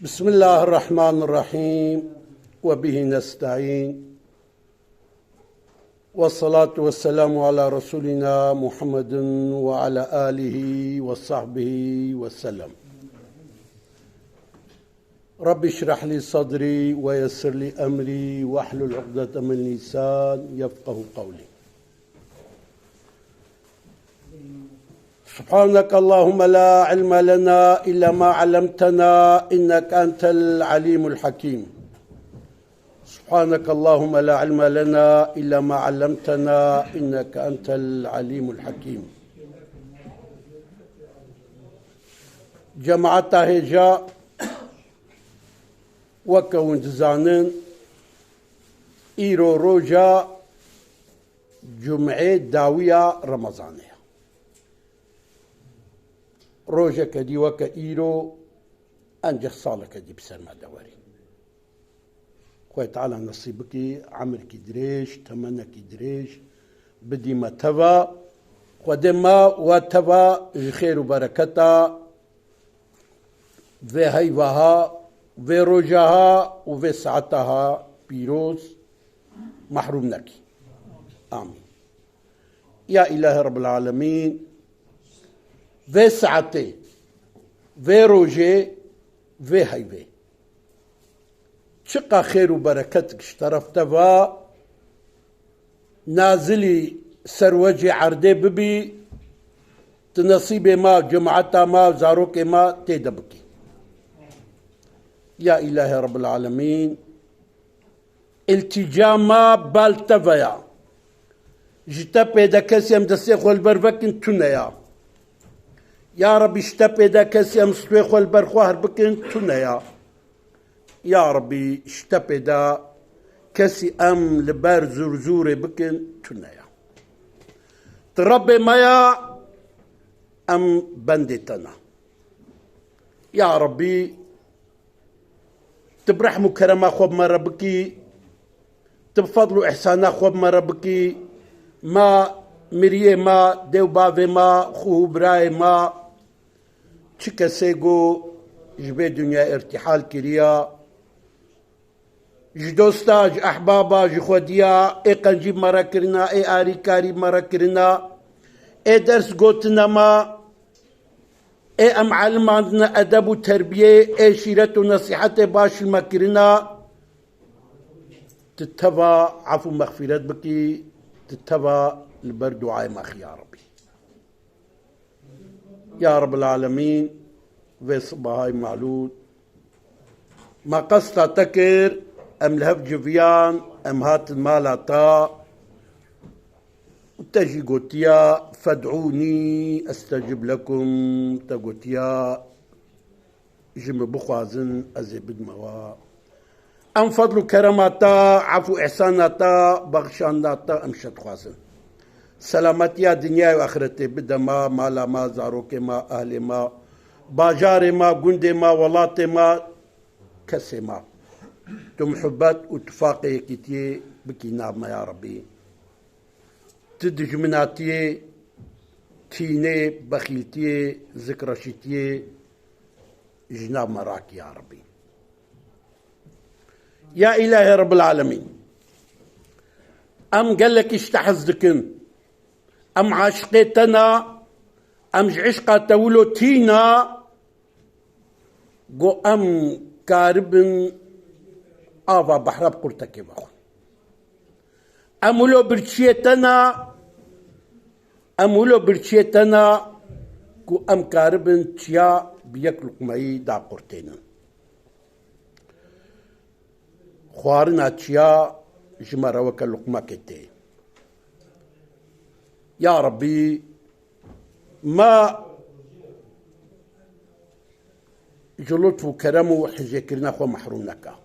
بسم الله الرحمن الرحيم وبه نستعين والصلاة والسلام على رسولنا محمد وعلى آله وصحبه وسلم. رب اشرح لي صدري ويسر لي أمري واحلل عقدة من لسان يفقه قولي. سبحانك اللهم لا علم لنا إلا ما علمتنا إنك أنت العليم الحكيم. سبحانك اللهم لا علم لنا إلا ما علمتنا إنك أنت العليم الحكيم. جماعة هجا وكون زانن إيرو روجا جمعة داوية رمضانية روجا كدي وكا إيرو أنجح صالك دي بسلمى دواري خوي تعالى نصيبك عمرك دريش تمنك دريش بدي ما تبا ودما وتبا خير وبركتا في هيفها في روجها وفي ساعتها بيروز محروم نكي. آمين يا إله رب العالمين. في ساعتي في روجي في هيفي شقا خير وبركتك اشترفتها نازلي سروجي عردي ببي تنصيبي ما جمعتا ما زاروكي ما تيدبكي. يا إله رب العالمين التجاما بالتفيا جتبه دا كسيم دسيخ والبرفكن تنيا يا رب اشتبه دا كسيم سويخ والبرخوهر بكن تنيا يا ربي اشتبه دا كسي أم لبار زرزوري بكن تنيا تربي مايا أم بندتنا يا ربي تبرحمو كرما خوب مرة بكي تبفضلوا إحسانا خوب مرة بكي ما مريه ما ديو بافي ما خوه براي ما چكا سيگو جبه دنيا ارتحال كريا جدوستا ج أحبابا جخوديا اي قنجيب مرة كرنا اي آري كاري مرة كرنا اي درس قوتنا ما اي ام علم عندنا ادب وتربيه اي شيرت ونصيحه باش المكرنا تتبع عفو مغفرات بكي تتبع البرد وعاي مخ يا ربي يا رب العالمين. في صباهاي معلول ما قصتا تكر ام لهف جفيان ام هات المالاتا تجي قوتيا فادعوني استجب لكم تقوتيا جم بخوازن ازبد موا ام فضل كرماتا عفو احساناتا بغشاناتا امشت خوازن سلامتيا دنيا واخرتي بدما مالا ما زاروك ما اهل ما باجار ما قند ما ولات ما كسي ما تمحبات وتفاقي كتي بكي نعم يا ربي تدج مناتيه تيني بخيلتيه ذكرشتيه جناب مراك يا ربي. يا إلهي رب العالمين أم قال لك اشتحزدكن أم عاشقتنا أم عشقة تولو تينا قو أم كاربن آفا بحراب قرتك بخون أمولو برشيتنا كو أم كاربن تيا بيكلق معي دا قرتين خوارنا تيا جمرا وكلق ماكتي يا ربي ما جلوت وكرمو حجيكرنا خو محرومناكا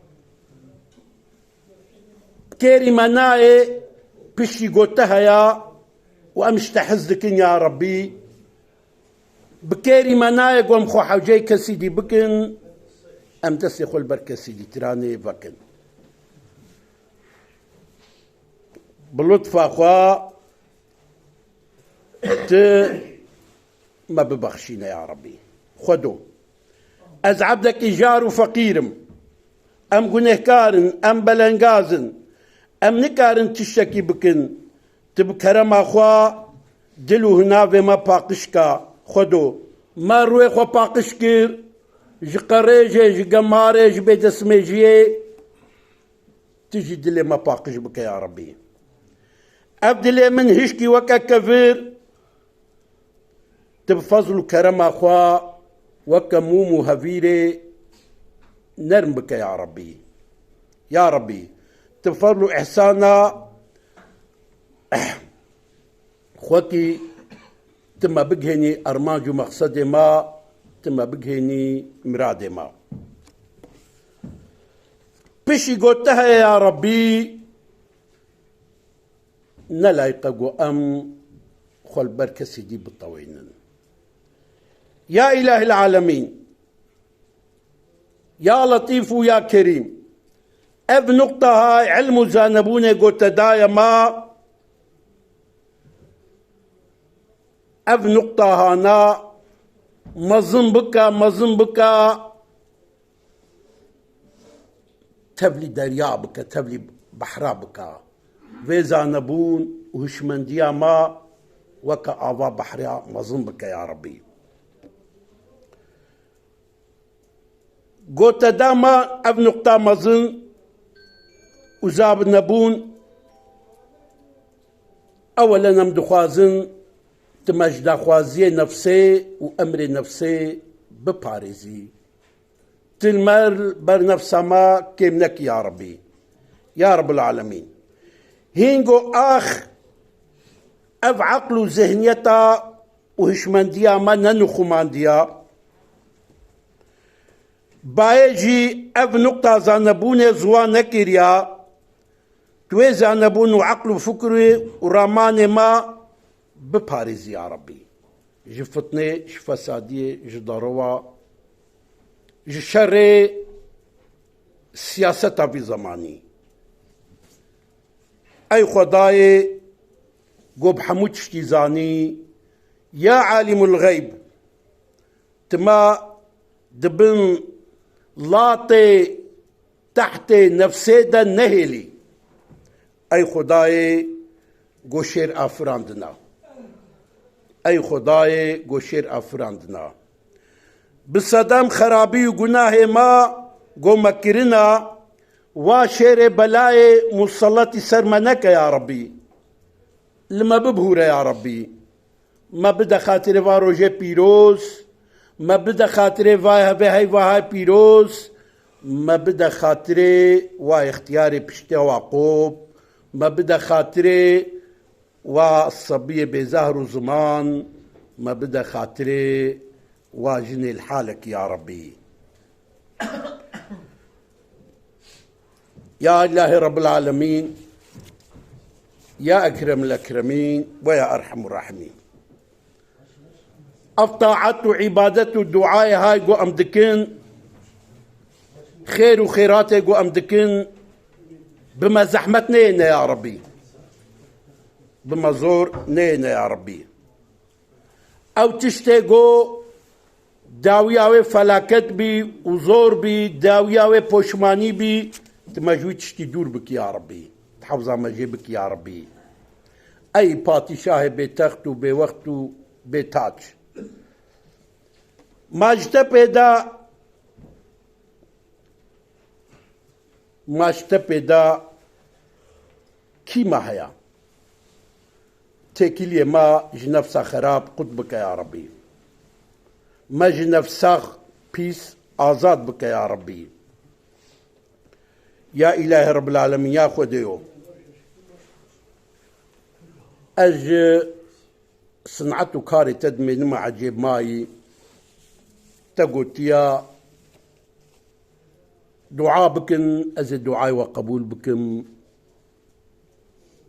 كيري مناي بشي قوتها يا وامش تحزدكن يا ربي بكيري مناي قوم خو حوجي كسيدي بكن ام تسي خو البركة سيدي تراني بكن بلطف اخوا ت ما ببخشينا يا ربي خدو از عبدك جار وفقيرم ام گنهكارن ام بلنگازن ام نكارن تشتكي بكن تبكرم اخوا دلو هناوه ما پاقشكا خودو ما روي خوا پاقش كير جي قريجي جي قماري جي بيت اسميجيه تجي دلي ما باقش بك يا ربي ابدلي من هشكي وكا كفير تبفضل كرم اخوا وكا مومو هفيري نرم بك يا ربي يا ربي تبفضل احسانا خوكي تما بقهني ارماج مقصد ما تما بقهني مراد ما بشي قلتها يا ربي نلايقو أم خل بركة سيدي بالطوينن يا إله العالمين يا لطيف يا كريم أب نقطة هاي علم زانبوني قلت دايا ما أب نقطة هانا مظن بك تبلي دريا بك تبلي بحرا بك ويزا نبون وهشمنديا ما وكا آوا بحرا مظن بك يا ربي قلت داما اب نقطة مظن وزاب نبون اولا نمدو خوازن تمجد خوازي نفسي وامر نفسي بباريزي تلمر برنفس ما كمنك يا ربي يا رب العالمين هينجو اخ اف عقل وذهنيتا وهشمنديا ما ننخمانديا بايجي اف نقطة زانبون زوان كيريا توي زانبون وعقل وفكري ورامان ما بباريزي يا ربي جفتني شفسادية جداروا جشر سياسة في زماني أي خداي قوب حمود شتيزاني يا عالم الغيب تما دبن لاطي تحت نفسيدا نهلي أي خداي قوشير أفراندنا أي خداي قوشير أفراندنا بصدام خرابي وقناه ما قو مكرنا واشير بلاي مصلاتي سرمنك يا ربي لما ببهور يا ربي ما بدا خاطر واروجي بيروز ما بدا خاطر وهاي بيروز ما بدا خاطر واختياري بشتي وعقوب ما بدا خاطر والصبية بزهر زمان ما بدا خاطر واجني لحالك يا ربي يا إله رب العالمين يا أكرم الأكرمين ويا أرحم الراحمين الطاعة وعبادة الدعاء هاي قو أمدكن خير وخيراتي قو أمدكن بما زحمت نينا يا ربي بما زور نينا يا ربي أو تشتاقو داویاوی فلاکت بی و زور بی داویاوی پشمانی بی تمجوی تشتی دور بك يا ربي تحفظها مجيبك يا ربي أي باتشاه بتخت وبوقت وبتاج ماجتا پیدا کی ما هيا تكيلي ما جنفسا خراب قطبك يا ربي ما جنفسا بيس آزاد بك يا ربي يا إله رب العالمين يا خديو أج صنعتو كاري تدمي نما عجيب ماي تقول يا دعاء بكن أز الدعاء وقبول بكم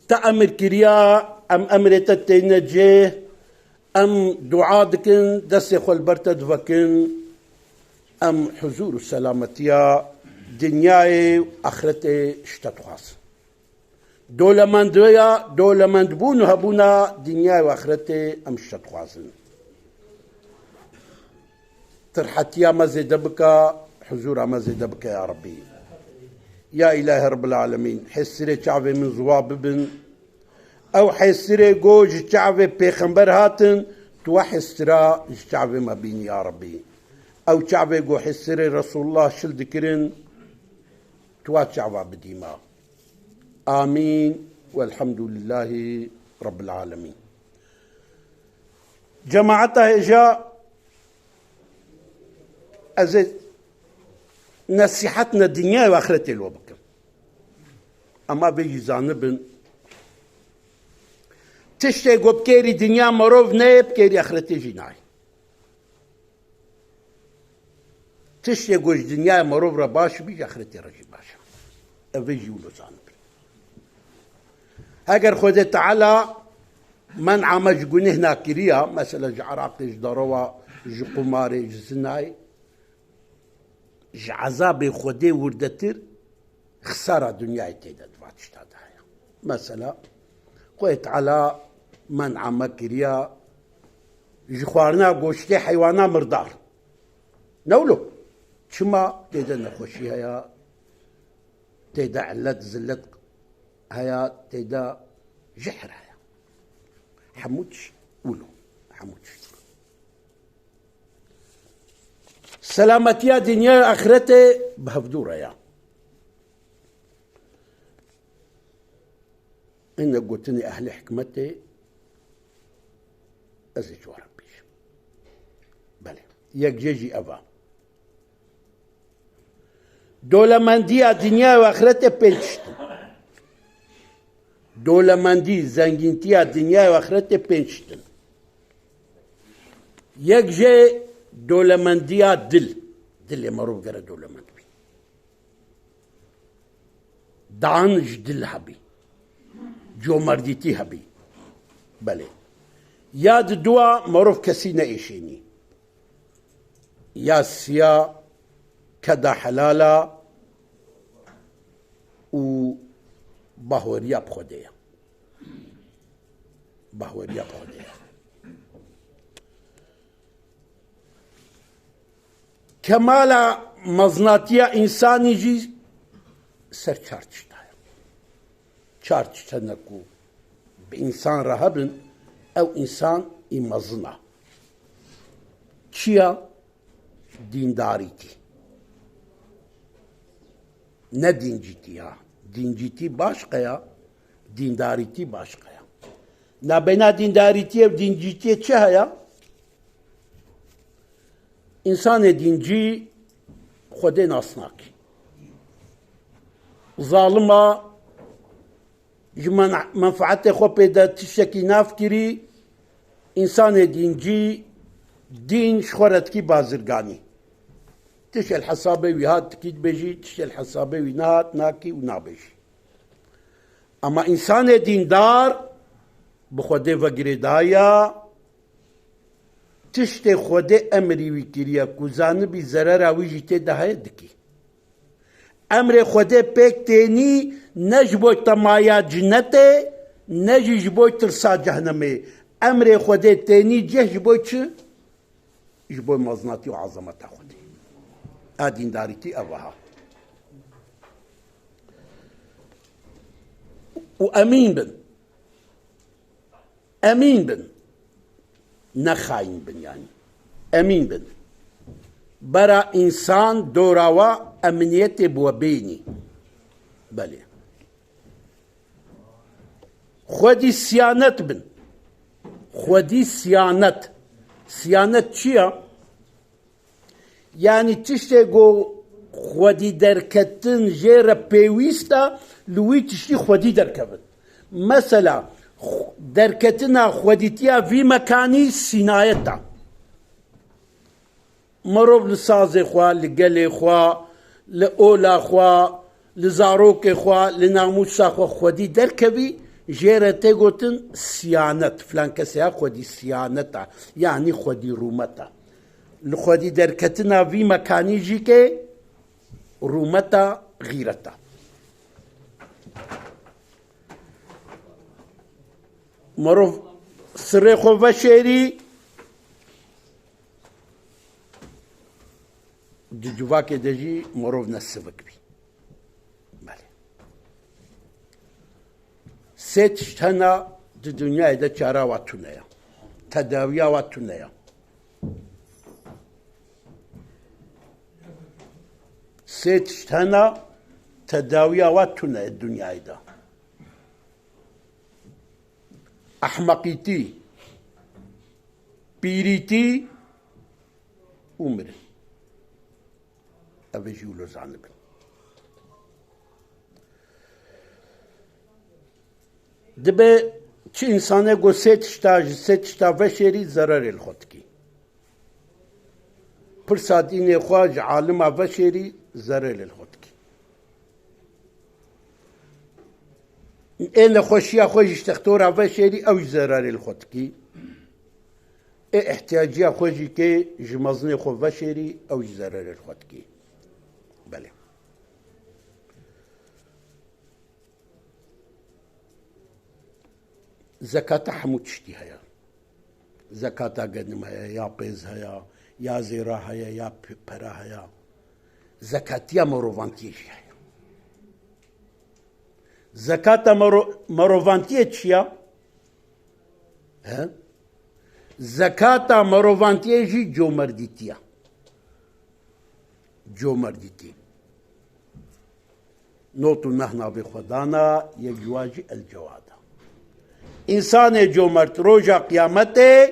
تأمر كريا أم أمر تتنجيه أم دعاء دكن دسخ البرتد وكن أم حضور السلامتيا دنياي آخرتي اشتتخاص دولمند بون هبونا دنياي وآخرتي أم اشتتخاصن ترحتيا مزيد بك حضور مزيد بك يا ربي يا إله رب العالمين. حسري شعبي من زواب بن أو حسري جوج شعبي بيخنبر هاتن توحسرا شعبي ما بين يا ربي أو شعبي جو حسري رسول الله شل ذكرن توات شعبا بديما. آمين والحمد لله رب العالمين. جماعتها إجا أزيد نصيحتنا الدنيا وآخرتي لو بكم أما بيجي زانبن تشتي قو بكيري دنيا مروف ناي بكيري آخرتي جناي تشتي قو دنيا مروف رباش بيجي آخرتي رجي باشا أبيجي ولو زانبن هاجر خذ تعالى من عمج قنه ناكريا مثلا جعراق جدروا جقماري جزناي عذاب خودي وردتر خسارة دنيا تيدا دفعتش تادها مثلا قويت على من عمكريا جخوارنا قوشتي حيوانا مردار نولو شما تيدا نخوشي هيا تيدا علت زلت هيا تيدا جحر هيا حمودش ولو حمودش سلامتيا دنيا آخرته بهفدورة يا إن قلتني أهل حكمتي أزيج وربيش بله يكجيجي أبا دولة مندية دنيا وآخرته بينشتن دولة مندي زنجينتيا دنيا وآخرته بينشتن يكجي دولمنديا دل مروف قرا دولمند بي دعنج دل هبي جو مرديتي هبي بله ياد دوا مروف كسينا ايشيني يا سيا كدا حلالا و باهوريا بخوديا باهوريا بخوديا كمالا مزناتيا إنساني جي سر چارچتايا چارچتنكو بإنسان رهبن أو إنسان إمزنا چيا دينداريتي نه دينجيتي دينجيتي باشقيا دينداريتي باشقيا نابينا دينداريتي و دينجيتي چه هيا إنسان دينجي خودي ناسناك ظالمة جمع منفعته خو بيدا تشكي نافكري إنسان دينجي دين شخورت كي بازرگاني تش الحسابي ويهات تكيد بيجي تش الحسابي وينات ناكي ونابيجي أما إنسان ديندار بخودي وگريدايا تشتي خودي أمري ويكريا كوزان بي زرارا ويجي ده دكي أمر خودي بيك تاني نجبو تمايا جنته نجبو ترسا جهنمي أمر خودي تاني جبو چه جبو مزناتي وعظمتا خودي آدين داريتي أبها وأمين بن أمين بن نخاين بن يعني أمين بن برا إنسان دوراوا أمنيتي بوبيني بله خودي سيانت بن خودي سيانت چيا يعني تشتي جو خودي دركتن جيرا بيويستا لوي تشتي خودي دركبن مثلا دركتنا خوديتيا في مكاني سينايتا مروب لسازي خوا لقلي خوا لأولا خوا لزاروك خوا لناموسا خوا خودي دركبي جيرا تيغوتن سيانت فلان كسيا خودي سيانتا يعني خودي رومتا لخودي دركتنا في مكاني جيكي رومتا غيرتا مروف سريخو بشيري جواك دجي مروف نسبك بي بله سيت شتنا الدنيا دا چارا واتونيا تداويا واتونيا سيت شتنا تداويا واتونيا الدنيا دا أحمقيتي بيريتي عمر أبي جولو زعنب دبي چه انسانه گو ست شتا وشری ضرر الخود کی پر سادین خواج عالم وشری ضرر الخود کی این خوشیا خوش اشتختور وشری او ضرر الخود کی احتیاجی خوشی که جمازن خو وشری او ضرر الخود کی بله زكاة حمود شتي هيا زكاة قدم هيا يا بيز هيا يا زيرا هيا يا برا هيا زكاة يا مروفانتيش هيا زكاة مروفانتيش يا ها زكاة مروفانتيش جو مرديتيا جو مرديتي نوتو نحنا بخدانا يجواجي الجواد انسان جومرت روجا قيامته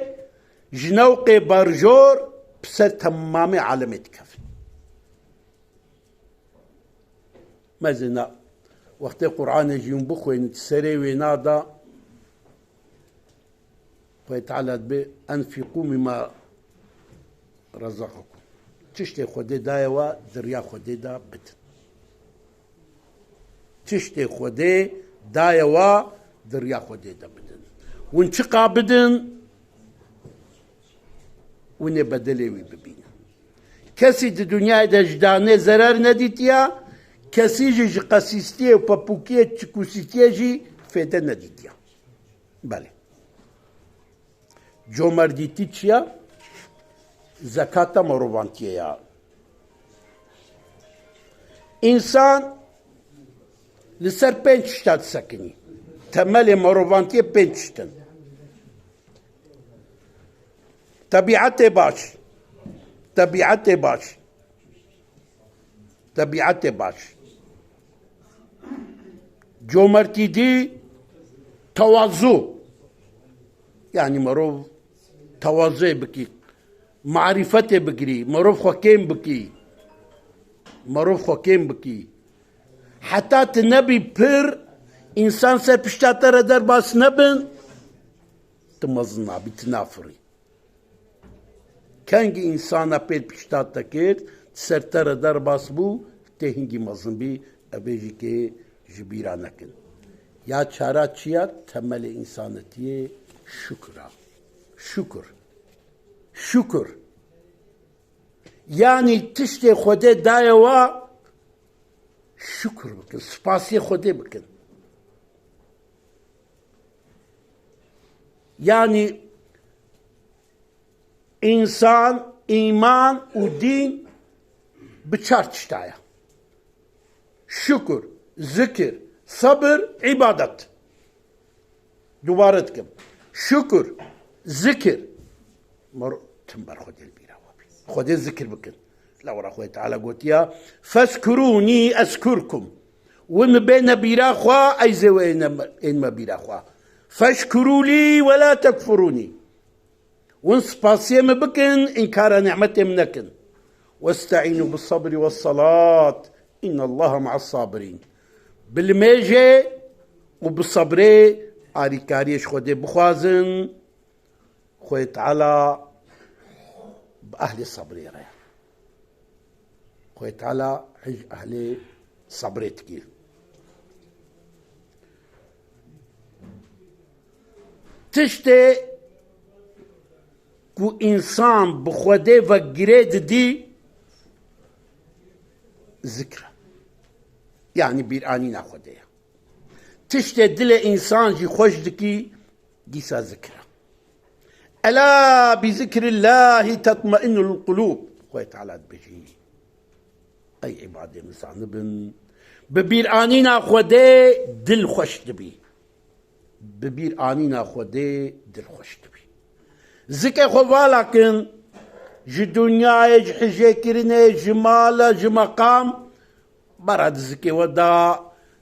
جنوق برجور بسر تمام عالم تكفي مازلنا وقت القرآن يجيون بخوين تسري وينادا فيتعالى به أنفقوا مما رزقكم تشتي خودي دايوا دريا خودي دا بتن تشتي خودي دايوا دريا خودي دا بتن ونشقا بدن ونبدلي ببين كسي الدنيا دا جداني زرار نديتيا كسي جي قسيستيه وبابوكيه تشكوسيتيه جي فيدا نديتيا بالي جو مرديتي تشيا زكاة مروفانتيا إنسان لسر بنشتات سكني تمالي مروفانتيا بنشتن طبيعتي باش طبيعتي باش طبيعتي باش جو مرتي دي تواضع يعني مروف تواضع بكي معرفتي بكري مروف حكيم بكي مروف حكيم بكي حتى تنبي بير إنسان سر بشتاتر در باس نبن تمزنا بتنافري كانجي إنسانا بير بشتاتا كير سرتر در باس بو تهنجي مزن بي أبيجي كي جبيرا نكن يا چارا چيا تمل إنسانتي شكرا شكر شكر يعني تشتي خده دايوا شكر بكن سپاسي خده بكن يعني إنسان إيمان ودين بچار تشتايا شكر ذكر صبر عبادت دوبارتكم شكر ذكر تنبر خد البيرة خد الذكر بكن لا ورا خوي تعالى قلت يا فاذكروني اذكركم وما بين بيرا خوا اي زوين ما بيرا خوا فاشكروا لي ولا تكفروني ونسباسي ما بكن انكار نعمتي منكن واستعينوا بالصبر والصلاة ان الله مع الصابرين بالميجي وبالصبر آري كاريش خودي بخوازن خوي تعالى بأهل الصبر يرى خوي تعالى حج أهل صبرتك تشتي كو إنسان بخودي وقريد دي ذكرى يعني بيراني ناخديها تشتي دل إنسان جي خوش دكي ديسا ذكرى ألا بذكر الله تطمئن القلوب خوي تعالى بجي أي عبادة مسان بن ببير آنينا خودي دل خوش دبي ببير آنينا خودي دل خوش دبي زكي خوا لكن جي دنيا جي حجي كرني جمال جي مقام براد زكي ودا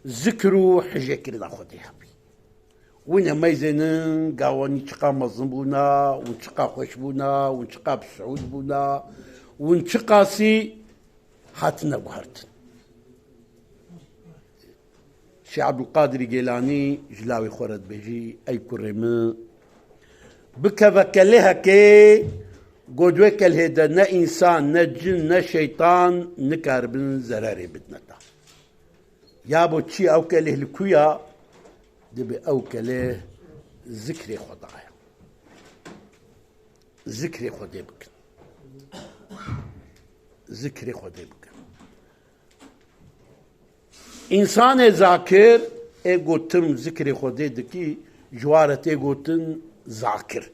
ذكرو حجي كرنا خودي هبي وين ميزنن قاواني تشقى مظنبونا ونشقى خوش بونا ونشقى بسعود بونا ونشقى سي هاتنا بهرتن شي عبد القادر جيلاني جلاوي خورد بيجي اي كريم بكفك لها كي قدوك الهيدا نا انسان نا جن نا شيطان نكاربن زراري بدنتا يابو تشي اوكله الكويا دبي اوكله ذكري خدايا ذكري خدي بك ذكري خدي بك انسان ذاكر اي قوتم ذكري خدي دكي جوارتي قوتن ذاكر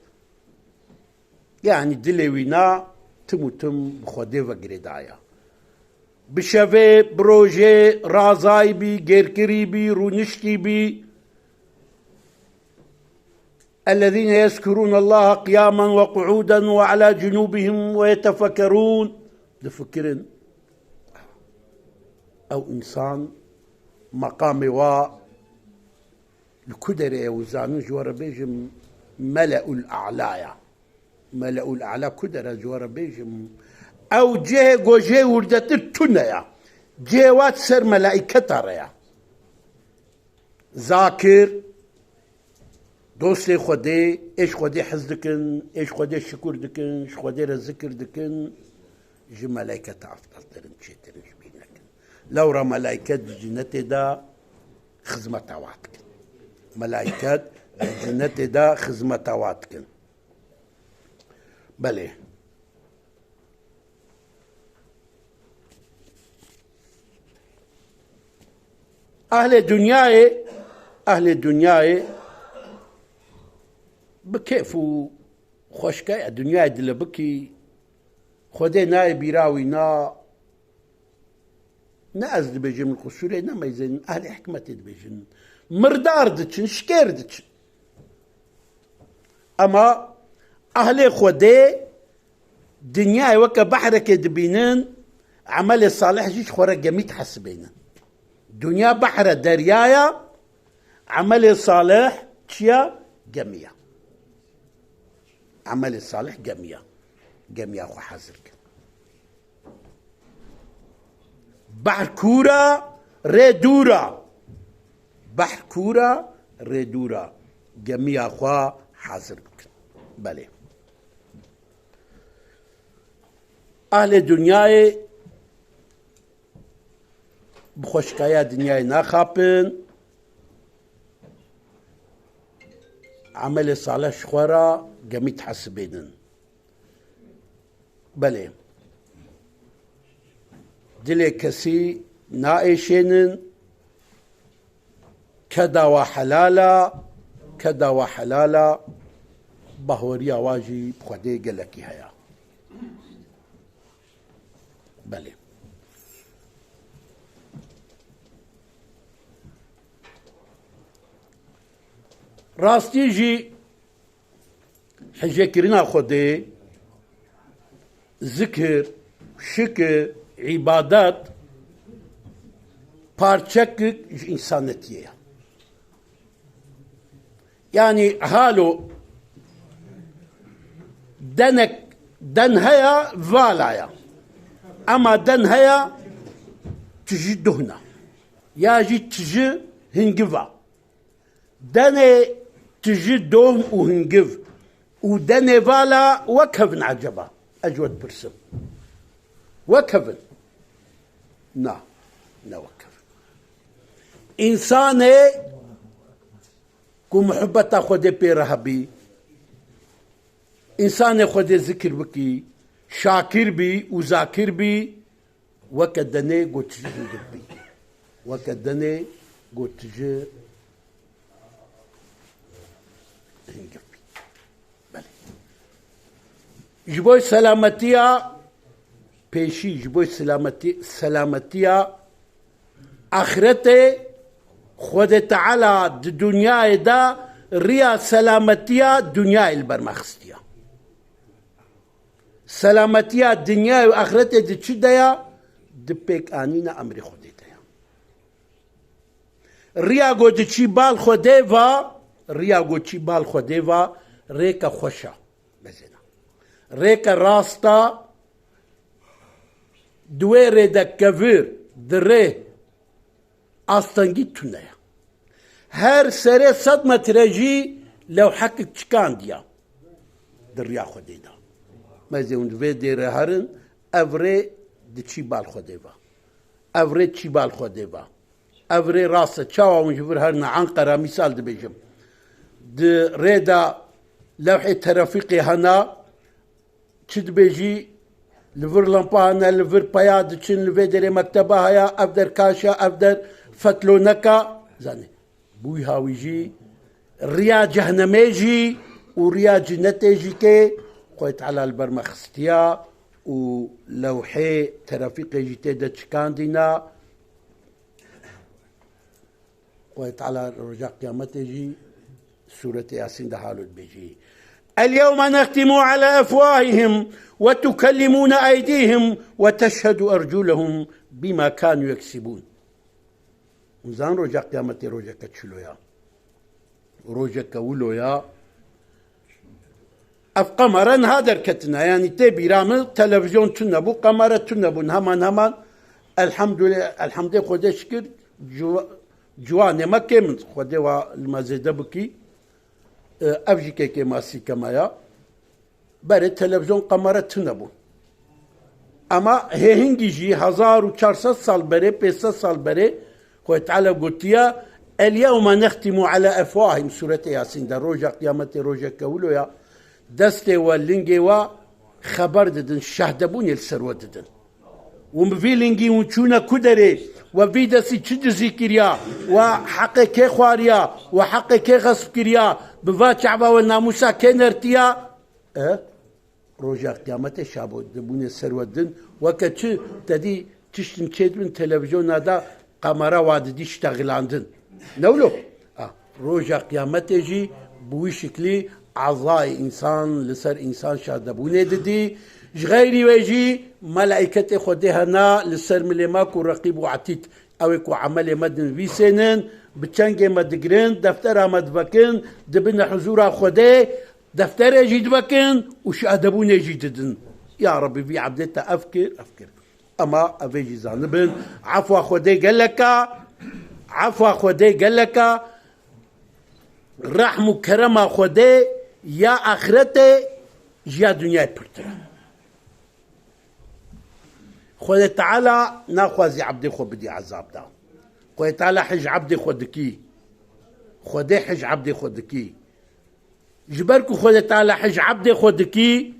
يعني دلوينا تموتم بخدي وقردايا بشوي بروجي رازاي بي غيركري بي رونشكي بي الذين يذكرون الله قياما وقعودا وعلى جنوبهم ويتفكرون دفكرن او انسان مقامي و الكدري وزانو جوار بيجم ملأ الأعلايا ملأ الأعلى كدرة جوار بيجم او جي جوجي وردت التنيا جيوات سر ملائكة ريا ذاكر دوستي خودي ايش خودي حزدكن ايش خودي شكر دكن ايش خودي رزكر دكن جي ملائكة أفضل ترن شيترن جبينكن لورا ملائكة جنتي دا خزمة واتكن ملائكة جنتي دا خزمة واتكن بلي أهل الدنيا بكيفو خوشكاية الدنيا دل بكي خودي ناي بيراوي نا أزد بيجن القصوري نا ميزن أهل حكمة بيجن مردار دتشن شكير دتشن أما أهل خودي دنيا وكا بحرك دبينن عمل الصالح جيش خورا جميت حسبينن دنيا بحر دريايا عمل صالح تشيا جميع عمل الصالح جميع خو حازرك بحر كورا ريدورا بحر كورا ريدورا جميع خو حازرك بله أهل الدنيا بخوشكايا دنيا ناخابن عمل صالح شخورا قميت حسبينن بلي دلي كسي نائشينن كدا وحلالا بهوريا واجي بخدي قلكي هيا بلي راستي جي حجي كرنا خدي ذكر شكر عبادات parçak insanetiye. Yani halu denek denhaya valaya ama denhaya tiji duhna yaji tiji hingiva dene تجي دوم وهنجف ودني فالا وكفن عجبا أجود برسم وكفن نا وكفن إنساني كو محبة خودي بيرهبي إنساني خودي ذكر بكي شاكر بي وذاكر بي وكدني قد تجي هنجف بي وكدني قد تجي جبوي سلامتيا پیشی جبوی سلامتی آخرت خود تعالی د دنیای دا ریا سلامتی دنیای البرمخستیا سلامتی دنیای و آخرت د چی دیا د پیک آنین امر خودی دیا ریا گو د چی بال خوده و ریا گو چی بال خوده و ریک خوشا بزینا ریک راستا دویر دا کفیر دره آستانگی تونه هر سره 100 مترجی لو حقك چکان دیا در ریا خوده دا مزه اون دوی دیره هرن اوره دی چی بال خوده با اوره چی بال خوده با اوره راسه چاوا اونجور هرن عنقره مثال دی بیجم دی ریدا لوحی ترافیقی هنا چی دی بیجی لفر لامپانا لفر پیاد چن لفر در مکتبه هیا اف در کاشا اف در فتلونکا زنه بوی هاوی جی ریا جهنمه جی و ریا جنته جی که قویت علا البرمخستیا و لوحه ترافیق جی تیده چکان دینا قویت علا رجاء قیامت جی سورة ياسين ده حالو بيجي اليوم نختم على أفواههم وتكلمون أيديهم وتشهد أرجلهم بما كانوا يكسبون وزان رجع قيامتي رجع كتشلويا رجع كولويا أف قمرا هذا كتنا يعني تبي رامل تلفزيون تنبو قمرة تنبو همان الحمد لله خدا شكر جواني ما كمن خدا المزيد بكي أفجي كي ماسي كمايا بري تلفزيون قمرة تنبو أما هنجي جي 1400 سال بري 500 سال بري خوة تعالى قلتيا اليوم نختم على أفواههم سورة ياسين دا روجا قيامة روجا كولو يا دستي واللنجي خبر ددن شهدبون السرو ددن ومفي لنجي ونشونا كدري وفي دسي تشدزي كريا وحقي كي خواريا وحقي كي غصب كريا بفات شعبا والناموسا كي نرتيا روجا قيامة شابو دبون السرو ددن وكتش تدي تشتن تشيد من تلفزيون هذا قمرة وادي اشتغلاندن نولو روجا قيامته جي بوي شكلي أعضاء إنسان لسر إنسان شادبونه ددي غيري ويجي ملائكة خديهنا لسر ملماك ورقيب وعتيد أويكو عمل مدن في سنن بتشنجي مدقرين دفتر مدبكن دبن حضور خدي دفتر يجي دبكن وشادبونه يجي ددن يا ربي في عبدتا أفكر أما أفيجي زانبن عفوا خدي قال لك عفوا خدي قال لك رحم وكرم خدي يا آخرتي يا دنيا برترا خدي تعالى ناخذ عبدي خو بدي عذاب دا خدي تعالى حج عبدي خدكي خدي حج عبدي خدكي جبركو خدي تعالى حج عبدي خدكي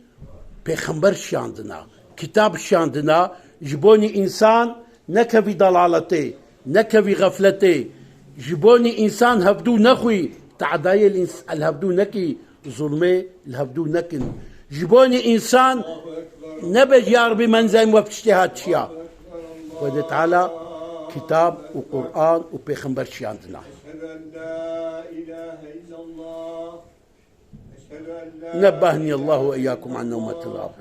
بيخمبر شاندنا كتاب شاندنا جبوني إنسان نكفي ضلالتي نكفي غفلتي جبوني إنسان هبدو نخوي تعداي الهبدو نكي ظلمي الهبدو نكن جبوني إنسان نبج يا ربي منزل وبتجتهاد شيا وده تعالى كتاب وقرآن وبيخمبر شي عندنا نبهني الله وإياكم عن نومة الغافل